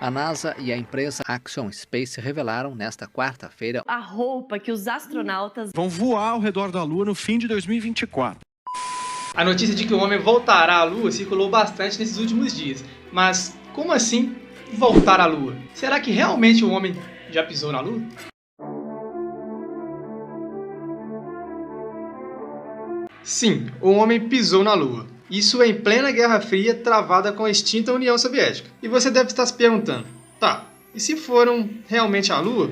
A NASA e a empresa Axiom Space revelaram nesta quarta-feira a roupa que os astronautas vão voar ao redor da Lua no fim de 2024. A notícia de que o homem voltará à Lua circulou bastante nesses últimos dias. Mas como assim voltar à Lua? Será que realmente o homem já pisou na Lua? Sim, o homem pisou na Lua. Isso em plena Guerra Fria, travada com a extinta União Soviética. E você deve estar se perguntando, tá, e se foram realmente à Lua,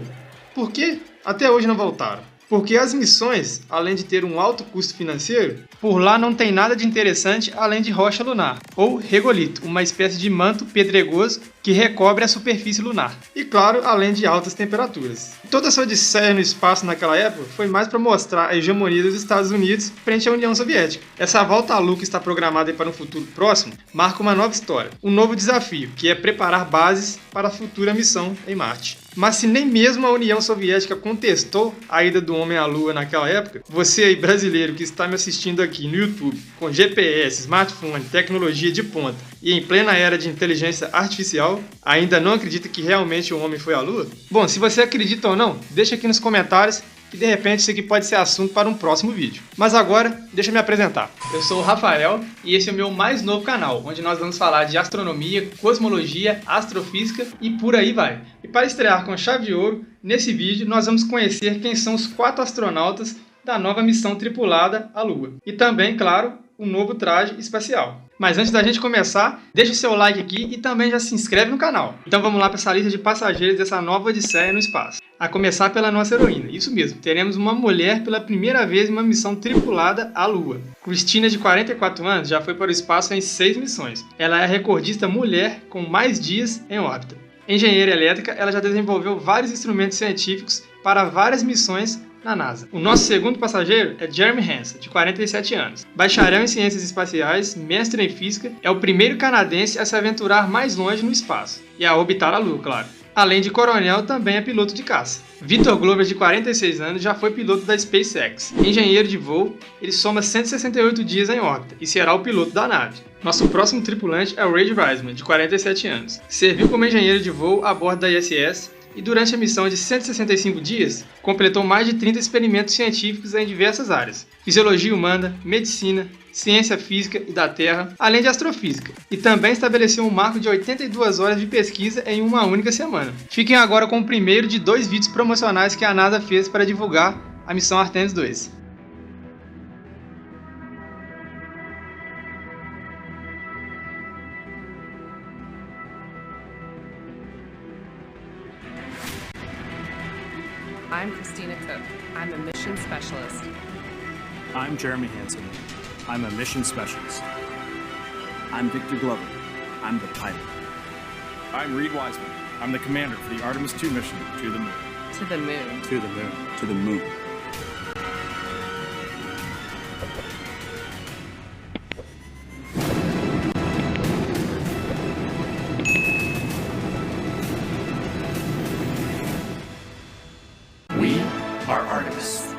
por que até hoje não voltaram? Porque as missões, além de ter um alto custo financeiro, por lá não tem nada de interessante além de rocha lunar, ou regolito, uma espécie de manto pedregoso que recobre a superfície lunar. E claro, além de altas temperaturas. Toda essa odisseia no espaço naquela época foi mais para mostrar a hegemonia dos Estados Unidos frente à União Soviética. Essa volta à Lua que está programada para um futuro próximo marca uma nova história, um novo desafio, que é preparar bases para a futura missão em Marte. Mas se nem mesmo a União Soviética contestou a ida do homem à Lua naquela época, você aí brasileiro que está me assistindo aqui no YouTube, com GPS, smartphone, tecnologia de ponta e em plena era de inteligência artificial, ainda não acredita que realmente o homem foi à Lua? Bom, se você acredita ou não, deixa aqui nos comentários que de repente isso aqui pode ser assunto para um próximo vídeo. Mas agora, deixa eu me apresentar. Eu sou o Rafael e esse é o meu mais novo canal, onde nós vamos falar de astronomia, cosmologia, astrofísica e por aí vai. E para estrear com chave de ouro, nesse vídeo nós vamos conhecer quem são os 4 astronautas da nova missão tripulada à Lua. E também, claro, o novo traje espacial. Mas antes da gente começar, deixa o seu like aqui e também já se inscreve no canal. Então vamos lá para essa lista de passageiros dessa nova odisseia no espaço. A começar pela nossa heroína. Isso mesmo, teremos uma mulher pela primeira vez em uma missão tripulada à Lua. Cristina, de 44 anos, já foi para o espaço em 6 missões. Ela é a recordista mulher com mais dias em órbita. Engenheira elétrica, ela já desenvolveu vários instrumentos científicos para várias missões na NASA. O nosso segundo passageiro é Jeremy Hansen, de 47 anos. Bacharel em Ciências Espaciais, mestre em Física, é o primeiro canadense a se aventurar mais longe no espaço. E a orbitar a Lua, claro. Além de coronel, também é piloto de caça. Victor Glover, de 46 anos, já foi piloto da SpaceX. Engenheiro de voo, ele soma 168 dias em órbita e será o piloto da nave. Nosso próximo tripulante é o Reid Wiseman, de 47 anos. Serviu como engenheiro de voo a bordo da ISS e durante a missão de 165 dias, completou mais de 30 experimentos científicos em diversas áreas. Fisiologia humana, medicina, ciência física e da Terra, além de astrofísica. E também estabeleceu um marco de 82 horas de pesquisa em uma única semana. Fiquem agora com o primeiro de 2 vídeos promocionais que a NASA fez para divulgar a missão Artemis II. I'm Christina Cook. I'm a mission specialist. I'm Jeremy Hansen. I'm a mission specialist. I'm Victor Glover. I'm the pilot. I'm Reid Wiseman. I'm the commander for the Artemis II mission to the moon. To the moon. To the moon. To the moon. We are Artemis.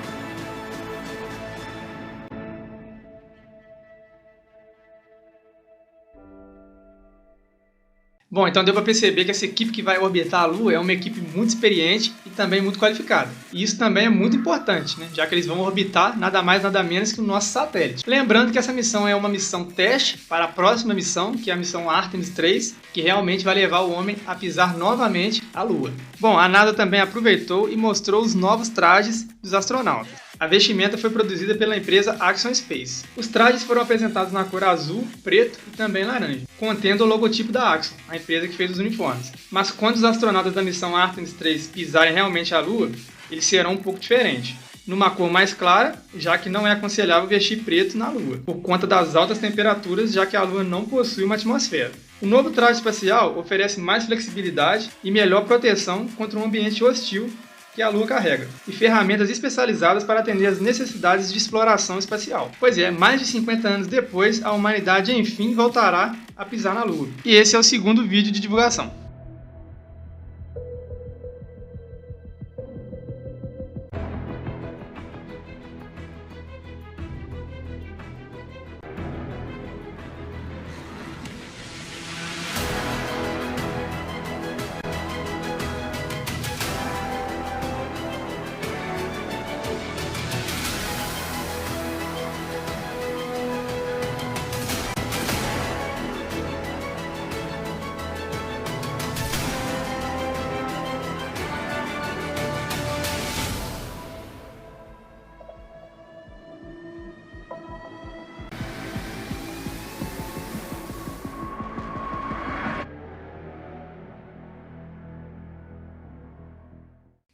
Bom, então deu para perceber que essa equipe que vai orbitar a Lua é uma equipe muito experiente e também muito qualificada. E isso também é muito importante, né? Já que eles vão orbitar nada mais nada menos que o nosso satélite. Lembrando que essa missão é uma missão teste para a próxima missão, que é a missão Artemis III, que realmente vai levar o homem a pisar novamente à Lua. Bom, a NASA também aproveitou e mostrou os novos trajes dos astronautas. A vestimenta foi produzida pela empresa Axiom Space. Os trajes foram apresentados na cor azul, preto e também laranja, contendo o logotipo da Axiom, a empresa que fez os uniformes. Mas quando os astronautas da missão Artemis III pisarem realmente à Lua, eles serão um pouco diferentes. Numa cor mais clara, já que não é aconselhável vestir preto na Lua, por conta das altas temperaturas, já que a Lua não possui uma atmosfera. O novo traje espacial oferece mais flexibilidade e melhor proteção contra um ambiente hostil que a Lua carrega, e ferramentas especializadas para atender às necessidades de exploração espacial. Pois é, mais de 50 anos depois, a humanidade enfim voltará a pisar na Lua. E esse é o segundo vídeo de divulgação.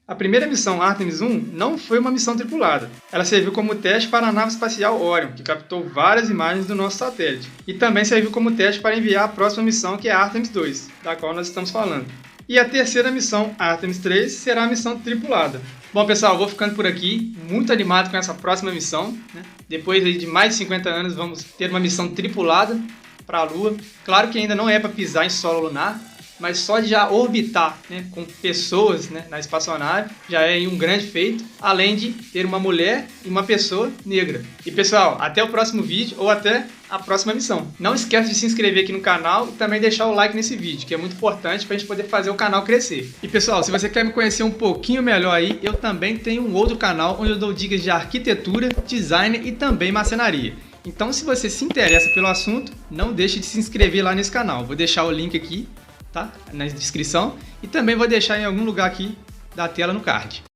A primeira missão Artemis 1 não foi uma missão tripulada. Ela serviu como teste para a nave espacial Orion, que captou várias imagens do nosso satélite. E também serviu como teste para enviar a próxima missão, que é a Artemis 2, da qual nós estamos falando. E a terceira missão, Artemis 3, será a missão tripulada. Bom, pessoal, eu vou ficando por aqui, muito animado com essa próxima missão, né? Depois de mais de 50 anos, vamos ter uma missão tripulada para a Lua. Claro que ainda não é para pisar em solo lunar, mas só de já orbitar, né, com pessoas, né, na espaçonave já é um grande feito, além de ter uma mulher e uma pessoa negra. E pessoal, até o próximo vídeo ou até a próxima missão. Não esquece de se inscrever aqui no canal e também deixar o like nesse vídeo, que é muito importante para a gente poder fazer o canal crescer. E pessoal, se você quer me conhecer um pouquinho melhor aí, eu também tenho um outro canal onde eu dou dicas de arquitetura, design e também marcenaria. Então, se você se interessa pelo assunto, não deixe de se inscrever lá nesse canal. Vou deixar o link aqui, tá, na descrição, e também vou deixar em algum lugar aqui da tela no card.